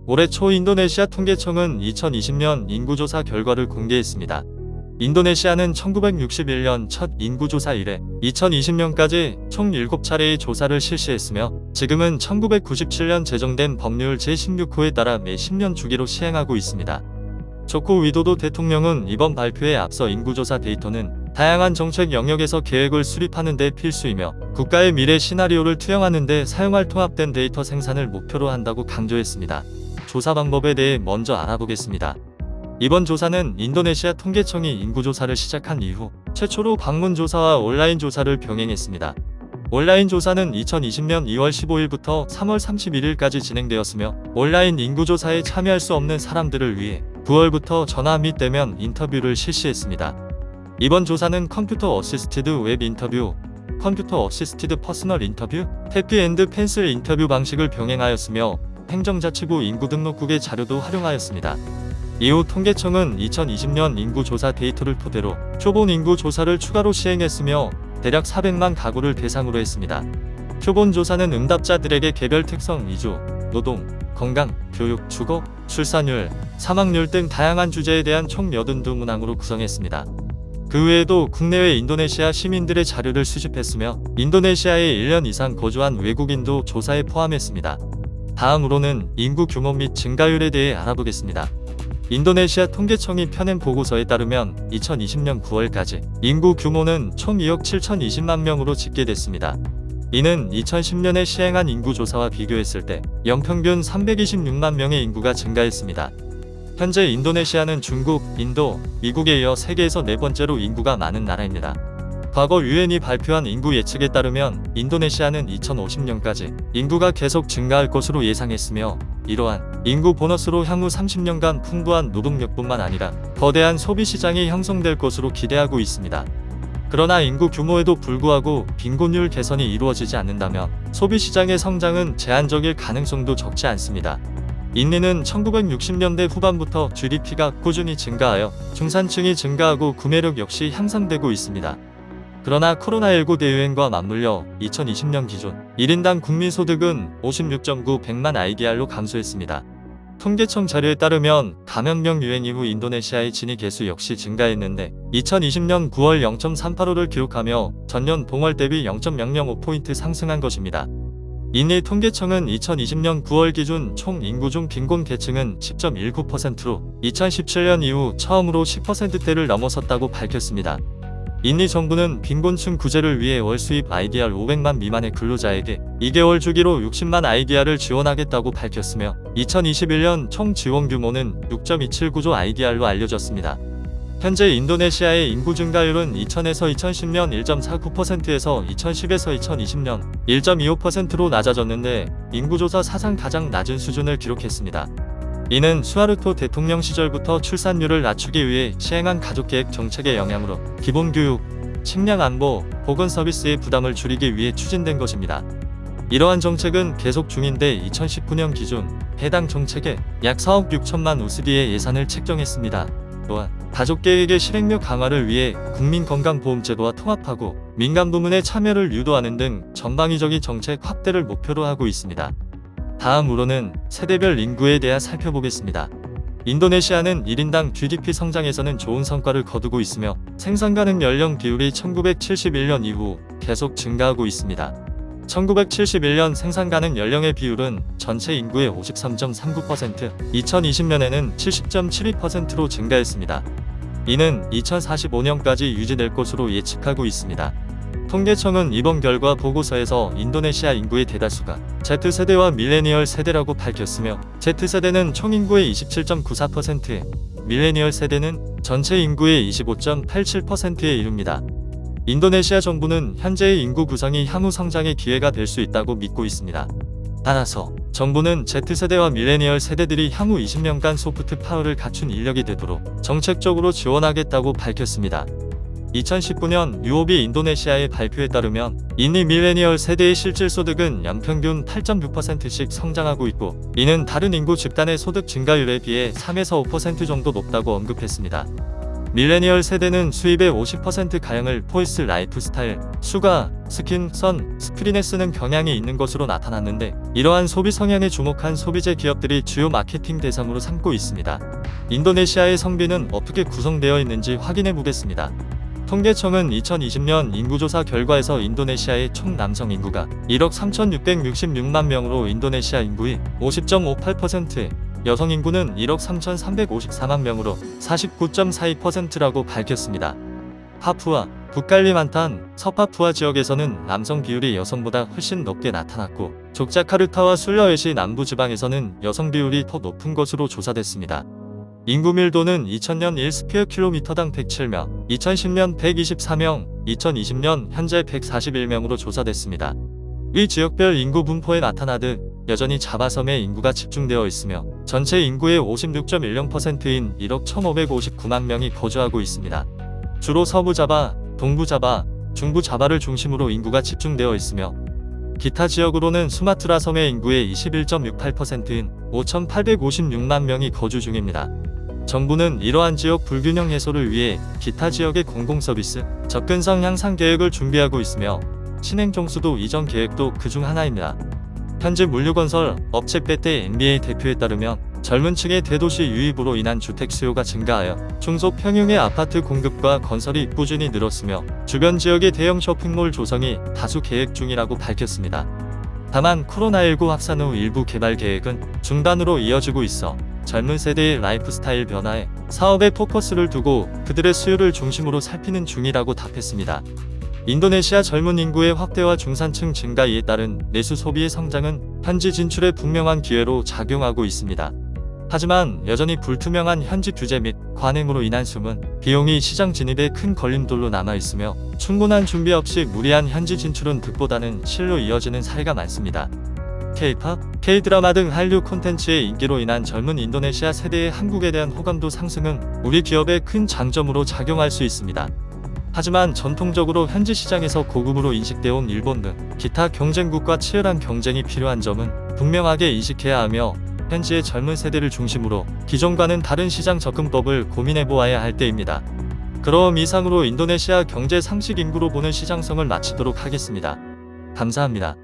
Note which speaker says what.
Speaker 1: 올해 초 인도네시아 통계청은 2020년 인구조사 결과를 공개했습니다. 인도네시아는 1961년 첫 인구조사 이래 2020년까지 총 7차례의 조사를 실시했으며 지금은 1997년 제정된 법률 제16호에 따라 매 10년 주기로 시행하고 있습니다. 조코 위도도 대통령은 이번 발표에 앞서 인구조사 데이터는 다양한 정책 영역에서 계획을 수립하는 데 필수이며 국가의 미래 시나리오를 투영하는 데 사용할 통합된 데이터 생산을 목표로 한다고 강조했습니다. 조사 방법에 대해 먼저 알아보겠습니다. 이번 조사는 인도네시아 통계청이 인구조사를 시작한 이후 최초로 방문조사와 온라인 조사를 병행했습니다. 온라인 조사는 2020년 2월 15일부터 3월 31일까지 진행되었으며 온라인 인구조사에 참여할 수 없는 사람들을 위해 9월부터 전화 및 대면 인터뷰를 실시했습니다. 이번 조사는 컴퓨터 어시스티드 웹 인터뷰, 컴퓨터 어시스티드 퍼스널 인터뷰, 태피 앤드 펜슬 인터뷰 방식을 병행하였으며 행정자치부 인구등록국의 자료도 활용하였습니다. 이후 통계청은 2020년 인구조사 데이터를 토대로 표본 인구조사를 추가로 시행했으며 대략 400만 가구를 대상으로 했습니다. 표본 조사는 응답자들에게 개별 특성, 이주, 노동, 건강, 교육, 주거, 출산율, 사망률 등 다양한 주제에 대한 총 82문항으로 구성했습니다. 그 외에도 국내외 인도네시아 시민들의 자료를 수집했으며 인도네시아에 1년 이상 거주한 외국인도 조사에 포함했습니다. 다음으로는 인구 규모 및 증가율에 대해 알아보겠습니다. 인도네시아 통계청이 펴낸 보고서에 따르면 2020년 9월까지 인구 규모는 총 2억 7,020만 명으로 집계됐습니다. 이는 2010년에 시행한 인구조사와 비교했을 때 연평균 326만 명의 인구가 증가했습니다. 현재 인도네시아는 중국, 인도, 미국에 이어 세계에서 네 번째로 인구가 많은 나라입니다. 과거 유엔이 발표한 인구 예측에 따르면 인도네시아는 2050년까지 인구가 계속 증가할 것으로 예상했으며 이러한 인구 보너스로 향후 30년간 풍부한 노동력뿐만 아니라 거대한 소비 시장이 형성될 것으로 기대하고 있습니다. 그러나 인구 규모에도 불구하고 빈곤율 개선이 이루어지지 않는다면 소비 시장의 성장은 제한적일 가능성도 적지 않습니다. 인리는 1960년대 후반부터 GDP가 꾸준히 증가하여 중산층이 증가하고 구매력 역시 향상되고 있습니다. 그러나 코로나19 대유행과 맞물려 2020년 기준 1인당 국민소득은 56.9 100만 IDR로 감소했습니다. 통계청 자료에 따르면 감염병 유행 이후 인도네시아의 진위 개수 역시 증가했는데 2020년 9월 0.385를 기록하며 전년 동월 대비 0.005포인트 상승한 것입니다. 인리 통계청은 2020년 9월 기준 총 인구 중 빈곤 계층은 10.19%로 2017년 이후 처음으로 10%대를 넘어섰다고 밝혔습니다. 인리 정부는 빈곤층 구제를 위해 월 수입 IDR 500만 미만의 근로자에게 2개월 주기로 60만 IDR을 지원하겠다고 밝혔으며 2021년 총 지원 규모는 6.279조 IDR로 알려졌습니다. 현재 인도네시아의 인구 증가율은 2000에서 2010년 1.49%에서 2010에서 2020년 1.25%로 낮아졌는데 인구조사 사상 가장 낮은 수준을 기록했습니다. 이는 수하르토 대통령 시절부터 출산율을 낮추기 위해 시행한 가족계획 정책의 영향으로 기본교육, 식량 안보, 보건 서비스의 부담을 줄이기 위해 추진된 것입니다. 이러한 정책은 계속 중인데 2019년 기준 해당 정책에 약 4억 6천만 우스디의 예산을 책정했습니다. 또한 가족계획의 실행력 강화를 위해 국민건강보험제도와 통합하고 민간 부문의 참여를 유도하는 등 전방위적인 정책 확대를 목표로 하고 있습니다. 다음으로는 세대별 인구에 대해 살펴보겠습니다. 인도네시아는 1인당 GDP 성장에서는 좋은 성과를 거두고 있으며 생산 가능 연령 비율이 1971년 이후 계속 증가하고 있습니다. 1971년 생산 가능 연령의 비율은 전체 인구의 53.39%, 2020년에는 70.72%로 증가했습니다. 이는 2045년까지 유지될 것으로 예측하고 있습니다. 통계청은 이번 결과 보고서에서 인도네시아 인구의 대다수가 Z세대와 밀레니얼 세대라고 밝혔으며 Z세대는 총 인구의 27.94%, 밀레니얼 세대는 전체 인구의 25.87%에 이릅니다. 인도네시아 정부는 현재의 인구 구성이 향후 성장의 기회가 될 수 있다고 믿고 있습니다. 따라서 정부는 Z세대와 밀레니얼 세대들이 향후 20년간 소프트 파워를 갖춘 인력이 되도록 정책적으로 지원하겠다고 밝혔습니다. 2019년 UOB 인도네시아의 발표에 따르면 인리 밀레니얼 세대의 실질소득은 연평균 8.6%씩 성장하고 있고 이는 다른 인구 집단의 소득 증가율에 비해 3에서 5% 정도 높다고 언급했습니다. 밀레니얼 세대는 수입의 50%가량을 포이스 라이프스타일, 수가, 스킨, 선, 스크린에 쓰는 경향이 있는 것으로 나타났는데 이러한 소비 성향에 주목한 소비재 기업들이 주요 마케팅 대상으로 삼고 있습니다. 인도네시아의 성비는 어떻게 구성되어 있는지 확인해 보겠습니다. 통계청은 2020년 인구조사 결과에서 인도네시아의 총 남성 인구가 1억 3,666만 명으로 인도네시아 인구의 50.58%, 여성 인구는 1억 3,354만 명으로 49.42%라고 밝혔습니다. 파푸아, 북칼리만탄, 서파푸아 지역에서는 남성 비율이 여성보다 훨씬 높게 나타났고 족자카르타와 술러웨시 남부지방에서는 여성 비율이 더 높은 것으로 조사됐습니다. 인구 밀도는 2000년 1스퀘어킬로미터당 107명, 2010년 124명, 2020년 현재 141명으로 조사됐습니다. 위 지역별 인구 분포에 나타나듯 여전히 자바섬에 인구가 집중되어 있으며 전체 인구의 56.10%인 1억 1559만 명이 거주하고 있습니다. 주로 서부자바, 동부자바, 중부자바를 중심으로 인구가 집중되어 있으며 기타 지역으로는 수마트라 섬의 인구의 21.68%인 5,856만 명이 거주 중입니다. 정부는 이러한 지역 불균형 해소를 위해 기타 지역의 공공서비스, 접근성 향상 계획을 준비하고 있으며 신행 종수도 이전 계획도 그중 하나입니다. 현재 물류건설 업체 빼떼 NBA 대표에 따르면 젊은 층의 대도시 유입으로 인한 주택 수요가 증가하여 중소 평형의 아파트 공급과 건설이 꾸준히 늘었으며 주변 지역의 대형 쇼핑몰 조성이 다수 계획 중이라고 밝혔습니다. 다만 코로나19 확산 후 일부 개발 계획은 중단으로 이어지고 있어 젊은 세대의 라이프 스타일 변화에 사업에 포커스를 두고 그들의 수요를 중심으로 살피는 중이라고 답했습니다. 인도네시아 젊은 인구의 확대와 중산층 증가에 따른 내수 소비의 성장은 현지 진출에 분명한 기회로 작용하고 있습니다. 하지만 여전히 불투명한 현지 규제 및 관행으로 인한 숨은 비용이 시장 진입에 큰 걸림돌로 남아있으며 충분한 준비 없이 무리한 현지 진출은 득보다는 실로 이어지는 사례가 많습니다. K-팝, K-드라마 등 한류 콘텐츠의 인기로 인한 젊은 인도네시아 세대의 한국에 대한 호감도 상승은 우리 기업의 큰 장점으로 작용할 수 있습니다. 하지만 전통적으로 현지 시장에서 고급으로 인식되어 온 일본 등 기타 경쟁국과 치열한 경쟁이 필요한 점은 분명하게 인식해야 하며 현지의 젊은 세대를 중심으로 기존과는 다른 시장 접근법을 고민해 보아야 할 때입니다. 그럼 이상으로 인도네시아 경제 상식 인구로 보는 시장성을 마치도록 하겠습니다. 감사합니다.